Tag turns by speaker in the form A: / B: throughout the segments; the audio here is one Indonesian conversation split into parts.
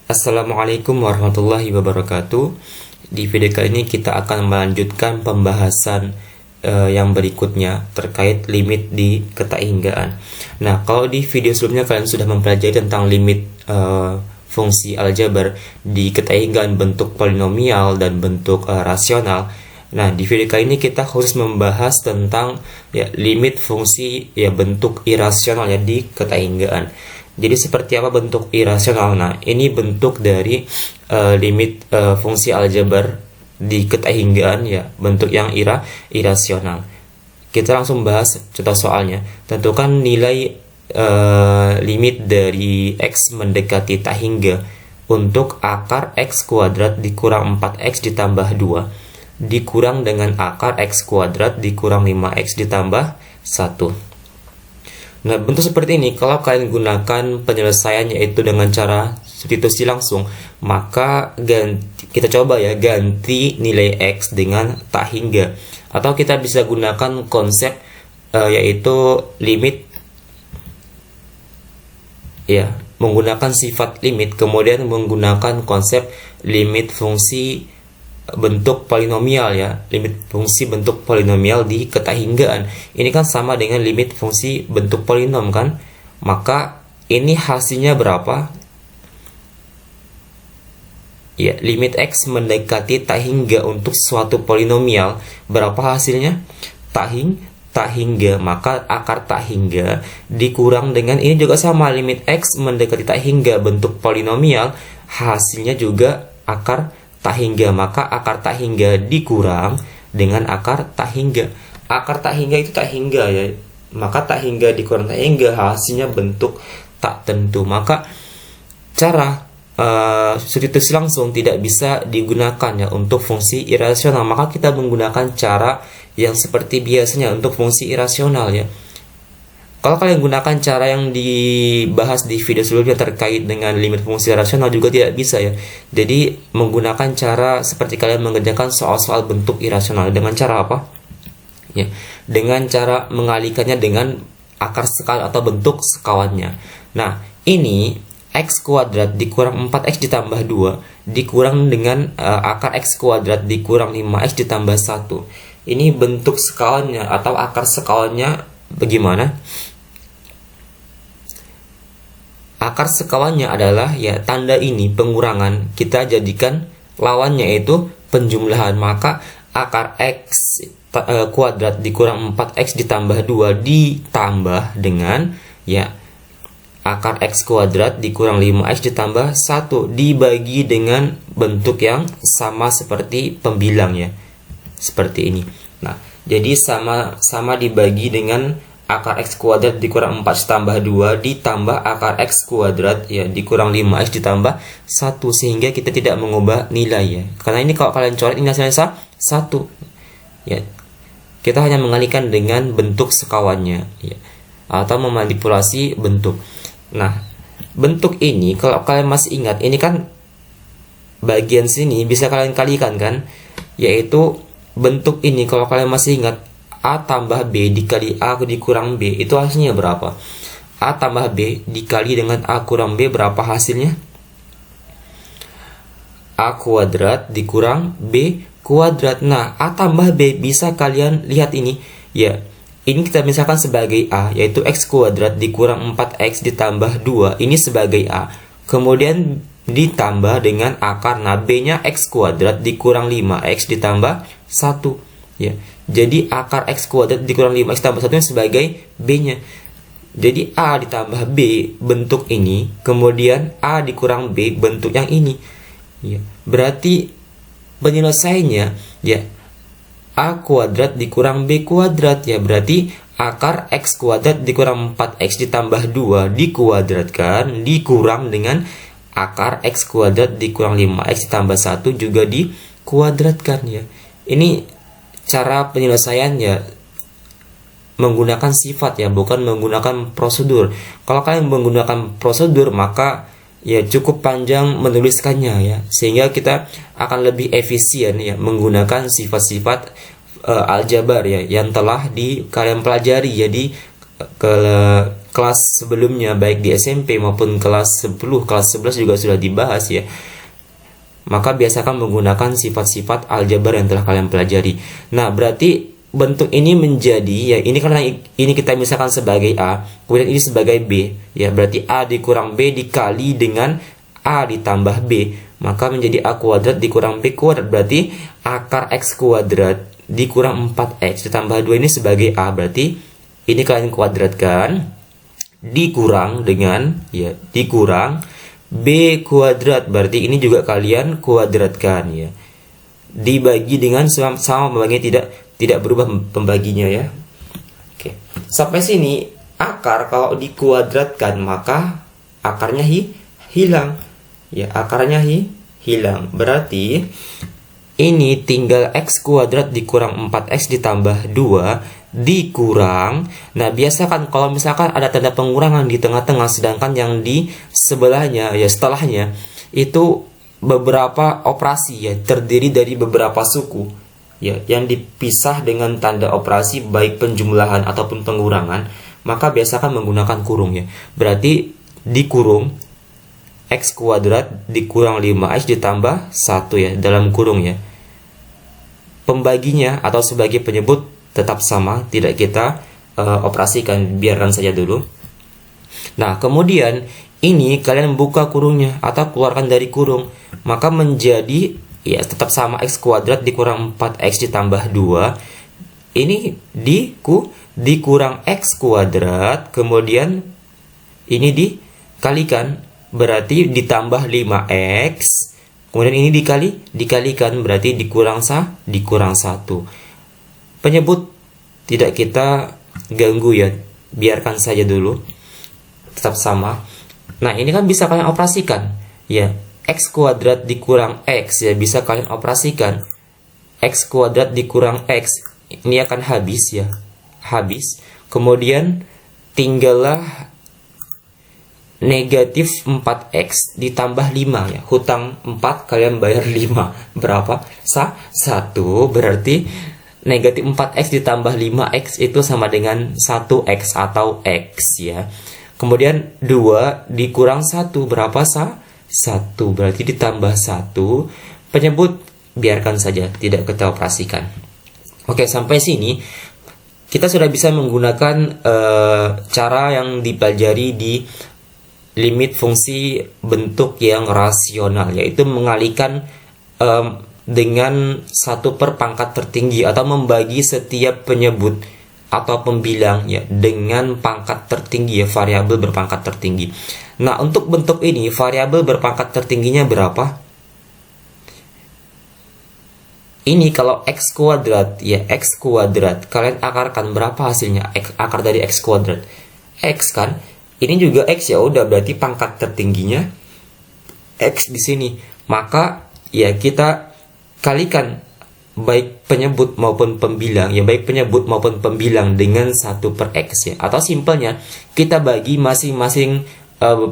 A: Assalamualaikum warahmatullahi wabarakatuh. Di video kali ini kita akan melanjutkan pembahasan yang berikutnya terkait limit di ketahinggaan. Nah, kalau di video sebelumnya kalian sudah mempelajari tentang limit fungsi aljabar di ketahinggaan bentuk polinomial dan bentuk rasional. Nah, di video kali ini kita khusus membahas tentang limit fungsi bentuk irasional di ketahinggaan. Jadi seperti apa bentuk irasional? Nah, ini bentuk dari limit fungsi aljabar di ketahinggaan bentuk yang irasional. Kita langsung bahas contoh soalnya. Tentukan nilai limit dari x mendekati tak hingga untuk akar x kuadrat dikurang 4x ditambah 2 dikurang dengan akar x kuadrat dikurang 5x ditambah 1. Nah, bentuk seperti ini kalau kalian gunakan penyelesaiannya itu dengan cara substitusi langsung, maka kita coba ganti nilai x dengan tak hingga, atau kita bisa gunakan konsep yaitu limit menggunakan sifat limit, kemudian menggunakan konsep limit fungsi bentuk polinomial limit fungsi bentuk polinomial di ketahinggaan. Ini kan sama dengan limit fungsi bentuk polinom kan? Maka ini hasilnya berapa? Limit x mendekati tak hingga untuk suatu polinomial, berapa hasilnya? Tak hingga, maka akar tak hingga dikurang dengan ini juga sama, limit x mendekati tak hingga bentuk polinomial, hasilnya juga akar tak hingga, maka akar tak hingga dikurang dengan akar tak hingga. Akar tak hingga itu tak hingga maka tak hingga dikurang tak hingga hasilnya bentuk tak tentu. Maka cara substitusi langsung tidak bisa digunakan untuk fungsi irasional, maka kita menggunakan cara yang seperti biasanya untuk fungsi irasional Kalau kalian gunakan cara yang dibahas di video sebelumnya terkait dengan limit fungsi rasional juga tidak bisa Jadi menggunakan cara seperti kalian mengerjakan soal-soal bentuk irasional dengan cara apa? Dengan cara mengalihkannya dengan akar sekawan atau bentuk sekawannya. Nah, ini x kuadrat dikurang 4x ditambah 2 dikurang dengan akar x kuadrat dikurang 5x ditambah 1. Ini bentuk sekawannya atau akar sekawannya bagaimana? Akar sekawannya adalah tanda ini pengurangan, kita jadikan lawannya itu penjumlahan, maka akar x kuadrat dikurang 4x ditambah 2 ditambah dengan akar x kuadrat dikurang 5x ditambah 1 dibagi dengan bentuk yang sama seperti pembilang seperti ini. Nah, jadi sama dibagi dengan akar x kuadrat dikurang 4 ditambah 2 ditambah akar x kuadrat dikurang 5x ditambah 1, sehingga kita tidak mengubah nilai karena ini kalau kalian coret ini hasilnya 1 kita hanya mengalihkan dengan bentuk sekawannya atau memanipulasi bentuk. Nah, bentuk ini kalau kalian masih ingat, ini kan bagian sini bisa kalian kalikan kan, yaitu bentuk ini kalau kalian masih ingat, A tambah B dikali A dikurang B, itu hasilnya berapa? A tambah B dikali dengan A kurang B, berapa hasilnya? A kuadrat dikurang B kuadrat. Nah, A tambah B bisa kalian lihat ini ini kita misalkan sebagai A, yaitu x kuadrat dikurang 4x ditambah 2, ini sebagai A, kemudian ditambah dengan akar, nah B nya x kuadrat dikurang 5x ditambah 1 jadi akar x kuadrat dikurang 5x tambah 1 sebagai B-nya. Jadi A ditambah B bentuk ini, kemudian A dikurang B bentuk yang ini. Berarti penyelesaiannya A kuadrat dikurang B kuadrat berarti akar x kuadrat dikurang 4x ditambah 2 dikuadratkan dikurang dengan akar x kuadrat dikurang 5x ditambah 1 juga dikuadratkan Ini cara penyelesaiannya menggunakan sifat bukan menggunakan prosedur. Kalau kalian menggunakan prosedur maka cukup panjang menuliskannya sehingga kita akan lebih efisien menggunakan sifat-sifat aljabar yang telah kalian pelajari di kelas sebelumnya, baik di SMP maupun kelas 10, kelas 11 juga sudah dibahas ya. Maka biasakan menggunakan sifat-sifat aljabar yang telah kalian pelajari. Nah, berarti bentuk ini menjadi, ya ini karena ini kita misalkan sebagai A, kemudian ini sebagai B, ya berarti A dikurang B dikali dengan A ditambah B, maka menjadi A kuadrat dikurang B kuadrat, berarti akar X kuadrat dikurang 4X ditambah 2 ini sebagai A, berarti ini kalian kuadratkan, dikurang dengan, ya dikurang B kuadrat, berarti ini juga kalian kuadratkan ya, dibagi dengan sama membaginya, tidak berubah pembaginya ya. Oke, sampai sini akar kalau dikuadratkan maka akarnya hilang ya, akarnya hilang, berarti ini tinggal X kuadrat dikurang 4X ditambah 2 dikurang, nah biasakan kalau misalkan ada tanda pengurangan di tengah-tengah, sedangkan yang di sebelahnya ya setelahnya itu beberapa operasi ya, terdiri dari beberapa suku ya, yang dipisah dengan tanda operasi baik penjumlahan ataupun pengurangan, maka biasakan menggunakan kurung ya. Berarti dikurung X kuadrat dikurang 5X ditambah 1 ya, dalam kurung ya. Pembaginya atau sebagai penyebut tetap sama, tidak kita operasikan, biarkan saja dulu. Nah, kemudian ini kalian buka kurungnya atau keluarkan dari kurung, maka menjadi ya tetap sama X kuadrat dikurang 4X ditambah 2. Ini dikurang X kuadrat, kemudian ini dikalikan, berarti ditambah 5X, kemudian ini dikalikan, berarti dikurang 1. Penyebut tidak kita ganggu ya, biarkan saja dulu, tetap sama. Nah, ini kan bisa kalian operasikan ya, X kuadrat dikurang X ya, bisa kalian operasikan. X kuadrat dikurang X, ini akan habis ya, habis. Kemudian tinggallah negatif 4X ditambah 5 ya, hutang 4 kalian bayar 5, berapa? 1, berarti negatif 4X ditambah 5X itu sama dengan 1X atau X ya. Kemudian 2 dikurang 1 berapa? 1, berarti ditambah 1. Penyebut biarkan saja, tidak kita operasikan. Oke, sampai sini kita sudah bisa menggunakan cara yang dipelajari di limit fungsi bentuk yang rasional, yaitu mengalihkan dengan 1 per pangkat tertinggi atau membagi setiap penyebut atau pembilang ya dengan pangkat tertinggi ya, variabel berpangkat tertinggi. Nah, untuk bentuk ini variabel berpangkat tertingginya berapa? Ini kalau X kuadrat ya, X kuadrat kalian akarkan berapa hasilnya? Akar dari X kuadrat X kan, ini juga X ya, udah berarti pangkat tertingginya X di sini, maka ya kita kalikan baik penyebut maupun pembilang ya, baik penyebut maupun pembilang dengan 1 per X ya, atau simpelnya kita bagi masing-masing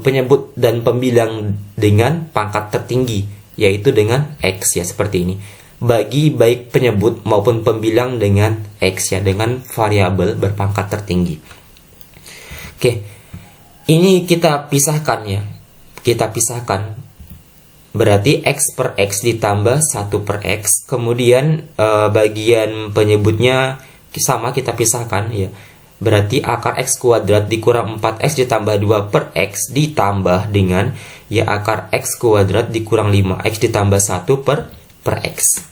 A: penyebut dan pembilang dengan pangkat tertinggi, yaitu dengan X ya, seperti ini. Bagi baik penyebut maupun pembilang dengan X ya, dengan variabel berpangkat tertinggi. Oke, ini kita pisahkan ya, kita pisahkan. Berarti X per X ditambah 1 per X. Kemudian bagian penyebutnya sama, kita pisahkan ya. Berarti akar X kuadrat dikurang 4X ditambah 2 per X ditambah dengan ya akar X kuadrat dikurang 5X ditambah 1 per X.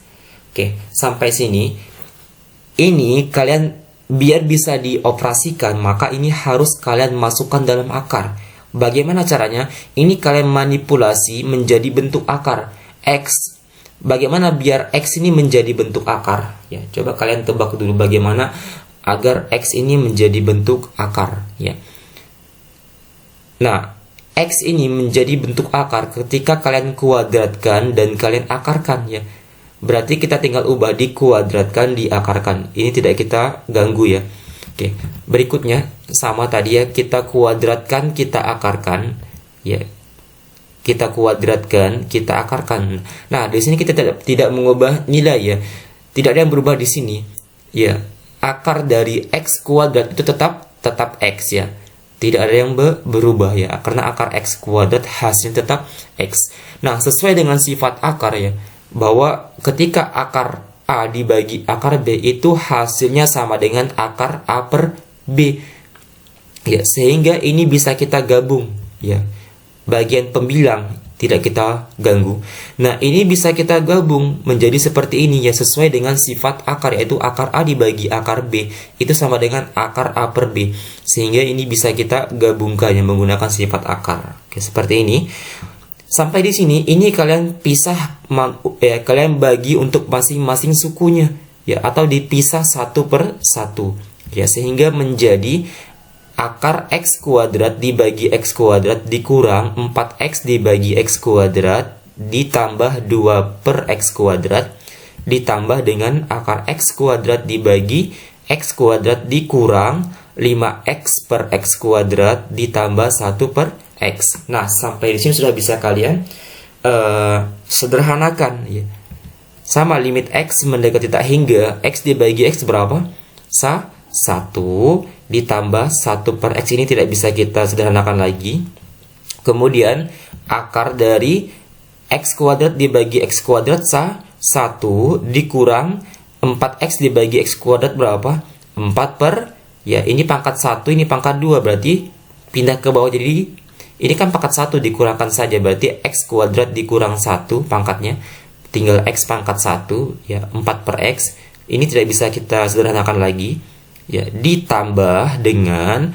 A: Oke, sampai sini. Ini kalian biar bisa dioperasikan, maka ini harus kalian masukkan dalam akar. Bagaimana caranya? Ini kalian manipulasi menjadi bentuk akar X. Bagaimana biar X ini menjadi bentuk akar? Ya, coba kalian tebak dulu bagaimana agar X ini menjadi bentuk akar ya. Nah, X ini menjadi bentuk akar ketika kalian kuadratkan dan kalian akarkan ya. Berarti kita tinggal ubah dikuadratkan, diakarkan. Ini tidak kita ganggu ya. Oke, berikutnya sama tadi ya, kita kuadratkan, kita akarkan ya. Kita kuadratkan, kita akarkan. Nah, di sini kita tidak mengubah nilai ya. Tidak ada yang berubah di sini. Ya, akar dari X kuadrat itu tetap X ya. tidak ada yang berubah ya, karena akar X kuadrat hasilnya tetap X. Nah, sesuai dengan sifat akar ya, bahwa ketika akar A dibagi akar B itu hasilnya sama dengan akar A per B ya, sehingga ini bisa kita gabung ya, bagian pembilang tidak kita ganggu. Nah, ini bisa kita gabung menjadi seperti ini ya, sesuai dengan sifat akar, yaitu akar A dibagi akar B itu sama dengan akar A per B, sehingga ini bisa kita gabungkan yang menggunakan sifat akar. Oke, seperti ini. Sampai di sini, ini kalian pisah ya, kalian bagi untuk masing-masing sukunya ya, atau dipisah satu per satu ya, sehingga menjadi akar X kuadrat dibagi X kuadrat dikurang 4X dibagi X kuadrat ditambah 2 per X kuadrat ditambah dengan akar X kuadrat dibagi X kuadrat dikurang 5X per X kuadrat ditambah 1 per X. Nah, sampai di sini sudah bisa kalian sederhanakan ya. Sama, limit X mendekati tak hingga X dibagi X berapa? 1 ditambah 1 per X, ini tidak bisa kita sederhanakan lagi. Kemudian akar dari X kuadrat dibagi X kuadrat 1 dikurang 4X dibagi X kuadrat berapa? 4 per, ya ini pangkat 1, ini pangkat 2, berarti pindah ke bawah, jadi ini kan pangkat 1 dikurangkan saja, berarti X kuadrat dikurang 1 pangkatnya, tinggal X pangkat 1 ya, 4 per X. Ini tidak bisa kita sederhanakan lagi ya, ditambah dengan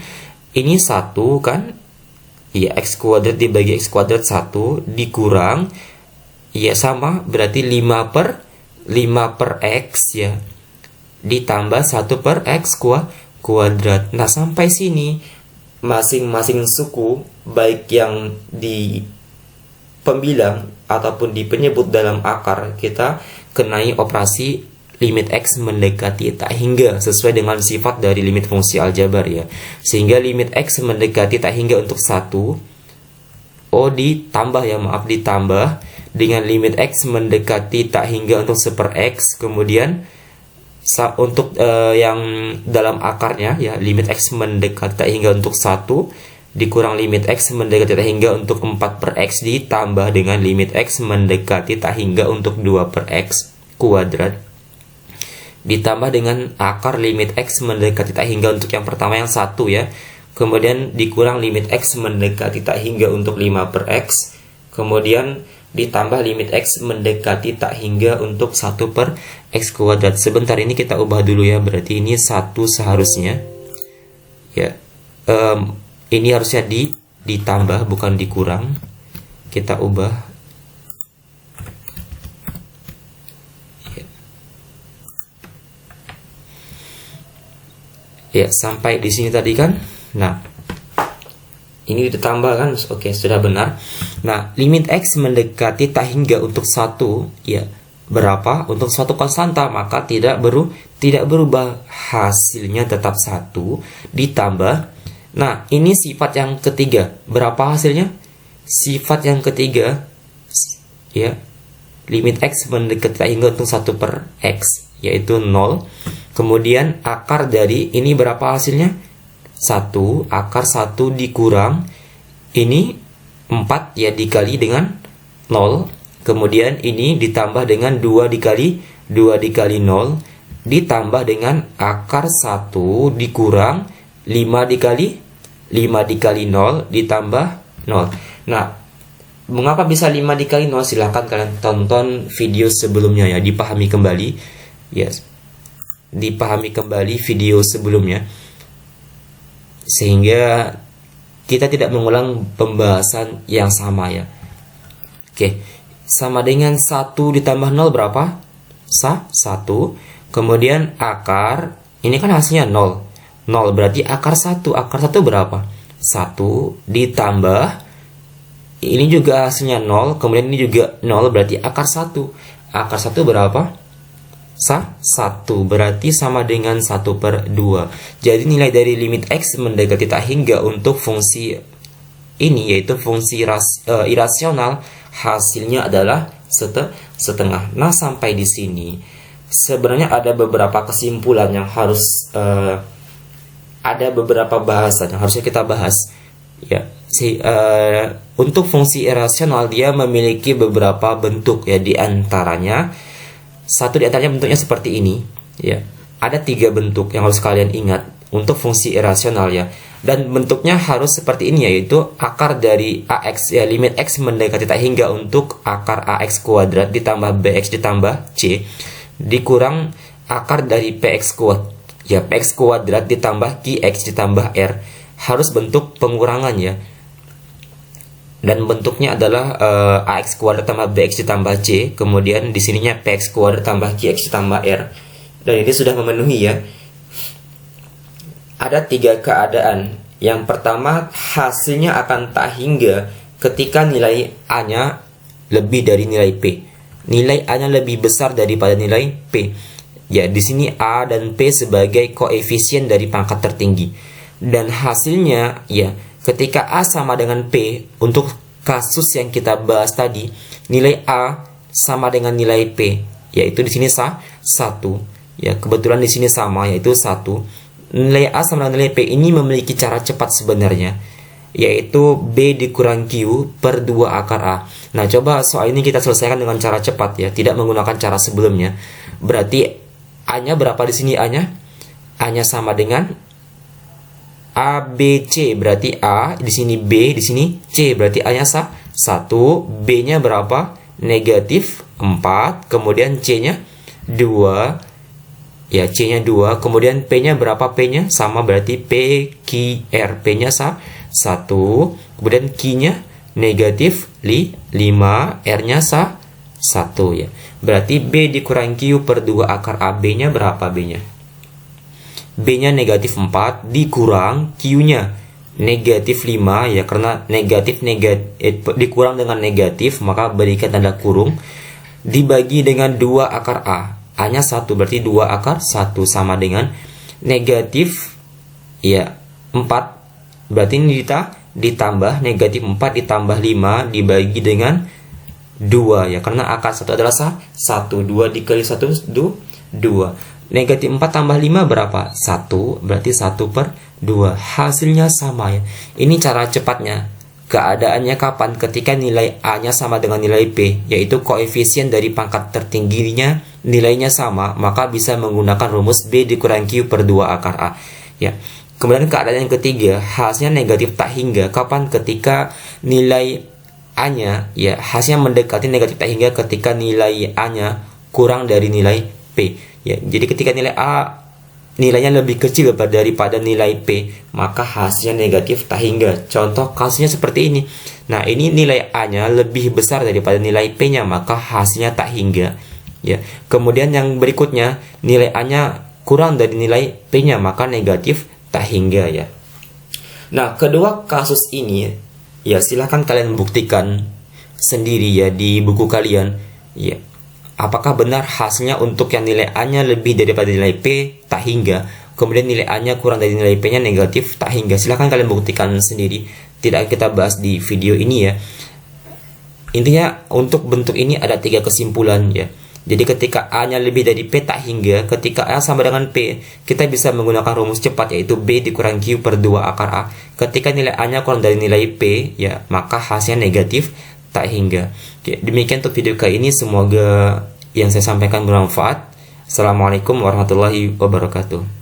A: ini 1 kan ya, X kuadrat dibagi X kuadrat 1 dikurang ya, sama berarti 5 per X ya, ditambah 1 per X kuadrat. Nah, sampai sini masing-masing suku, baik yang di pembilang ataupun di penyebut dalam akar, kita kenai operasi limit X mendekati tak hingga sesuai dengan sifat dari limit fungsi aljabar ya. Sehingga limit X mendekati tak hingga untuk 1 ditambah ya, ditambah dengan limit X mendekati tak hingga untuk 1 per X. Kemudian untuk yang dalam akarnya ya, limit X mendekati tak hingga untuk 1 dikurang limit X mendekati tak hingga untuk 4 per X ditambah dengan limit X mendekati tak hingga untuk 2 per X kuadrat ditambah dengan akar limit X mendekati tak hingga untuk yang pertama yang 1 ya, kemudian dikurang limit X mendekati tak hingga untuk 5 per X, kemudian ditambah limit X mendekati tak hingga untuk 1 per X kuadrat. Sebentar, ini kita ubah dulu ya, berarti ini 1 seharusnya ya, ini harusnya ditambah bukan dikurang, kita ubah ya, sampai di sini tadi kan. Nah, ini ditambah kan, oke, sudah benar. Nah, limit X mendekati tak hingga untuk 1 ya, berapa? Untuk suatu konstanta, maka tidak berubah, hasilnya tetap 1 ditambah. Nah, ini sifat yang ketiga, berapa hasilnya? Sifat yang ketiga ya, limit X mendekati tak hingga untuk 1 per X, yaitu 0. Kemudian akar dari ini berapa hasilnya? 1, akar 1 dikurang ini 4 ya, dikali dengan 0. Kemudian ini ditambah dengan 2 dikali 0 ditambah dengan akar 1 dikurang 5 dikali 0 ditambah 0. Nah, mengapa bisa 5 dikali 0? Silahkan kalian tonton video sebelumnya ya, dipahami kembali ya, dipahami kembali video sebelumnya, sehingga kita tidak mengulang pembahasan yang sama ya. Oke, sama dengan 1 ditambah 0 berapa? 1. Kemudian akar, ini kan hasilnya 0 berarti akar 1 berapa? 1 ditambah ini juga hasilnya 0, kemudian ini juga 0, berarti akar 1 berapa? 1, berarti sama dengan 1 per 2. Jadi nilai dari limit X mendekati tak hingga untuk fungsi ini, yaitu fungsi irasional, hasilnya adalah setengah. Nah, sampai di sini sebenarnya ada beberapa kesimpulan yang harus ada beberapa bahasan yang harusnya kita bahas. Ya, untuk fungsi irasional dia memiliki beberapa bentuk ya, di antaranya satu di antaranya bentuknya seperti ini ya. Ada 3 bentuk yang harus kalian ingat untuk fungsi irasional ya. Dan bentuknya harus seperti ini, yaitu akar dari AX ya, limit X mendekati tak hingga untuk akar AX kuadrat ditambah BX ditambah C dikurang akar dari PX kuadrat ya, PX kuadrat ditambah QX ditambah R. Harus bentuk pengurangan ya. Dan bentuknya adalah AX kuadrat tambah BX ditambah C, kemudian di sininya PX kuadrat tambah QX ditambah R. Dan ini sudah memenuhi ya. Ada 3 keadaan. Yang pertama, hasilnya akan tak hingga ketika nilai A-nya lebih dari nilai P. Nilai A-nya lebih besar daripada nilai P. Ya, di sini A dan P sebagai koefisien dari pangkat tertinggi. Dan hasilnya ya, ketika A sama dengan P, untuk kasus yang kita bahas tadi, nilai A sama dengan nilai P, yaitu di sini 1. Ya, kebetulan di sini sama, yaitu 1. Nilai A sama dengan nilai P ini memiliki cara cepat sebenarnya, yaitu B dikurang Q per 2 akar A. Nah, coba soal ini kita selesaikan dengan cara cepat ya, tidak menggunakan cara sebelumnya. Berarti A-nya berapa di sini A-nya? A-nya sama dengan A, B, C. Berarti A, di sini B, di sini C. Berarti A-nya 1. B-nya berapa? Negatif 4. Kemudian C-nya 2. Ya, C-nya 2. Kemudian P-nya berapa? P-nya sama, berarti P, Q, R. P-nya 1. Kemudian Q-nya negatif 5. R-nya 1 ya. Berarti B dikurang Q per 2 akar A. B-nya berapa B-nya? B-nya negatif 4 dikurang Q-nya negatif 5 ya, karena negatif dikurang dengan negatif maka berikan tanda kurung, dibagi dengan 2 akar A. A-nya 1, berarti 2 akar 1 sama dengan negatif ya 4. Berarti ini ditambah negatif 4 ditambah 5 dibagi dengan 2 ya, karena akar 1 adalah 1. 2 dikali 1 2. Negatif 4 tambah 5 berapa? 1. Berarti 1 per 2. Hasilnya sama ya. Ini cara cepatnya. Keadaannya kapan? Ketika nilai A-nya sama dengan nilai P, yaitu koefisien dari pangkat tertingginya nilainya sama, maka bisa menggunakan rumus B dikurang Q per 2 akar A. Ya. Kemudian keadaan yang ketiga, hasilnya negatif tak hingga. Kapan? Ketika nilai A-nya ya, hasilnya mendekati negatif tak hingga ketika nilai A-nya kurang dari nilai P. Ya, jadi ketika nilai A nilainya lebih kecil daripada nilai P, maka hasilnya negatif tak hingga. Contoh kasusnya seperti ini. Nah, ini nilai A-nya lebih besar daripada nilai P-nya, maka hasilnya tak hingga. Ya. Kemudian yang berikutnya, nilai A-nya kurang dari nilai P-nya, maka negatif tak hingga ya. Nah, kedua kasus ini ya silahkan kalian buktikan sendiri ya di buku kalian. Ya. Apakah benar hasilnya untuk yang nilai A-nya lebih daripada nilai P tak hingga, kemudian nilai A-nya kurang dari nilai P-nya negatif tak hingga? Silahkan kalian buktikan sendiri. Tidak kita bahas di video ini ya. Intinya untuk bentuk ini ada 3 kesimpulan ya. Jadi ketika A-nya lebih dari P tak hingga, ketika A sama dengan P, kita bisa menggunakan rumus cepat, yaitu B dikurang Q per 2 akar A. Ketika nilai A-nya kurang dari nilai P ya, maka hasilnya negatif tak hingga. Oke, demikian untuk video kali ini, semoga yang saya sampaikan bermanfaat. Assalamualaikum warahmatullahi wabarakatuh.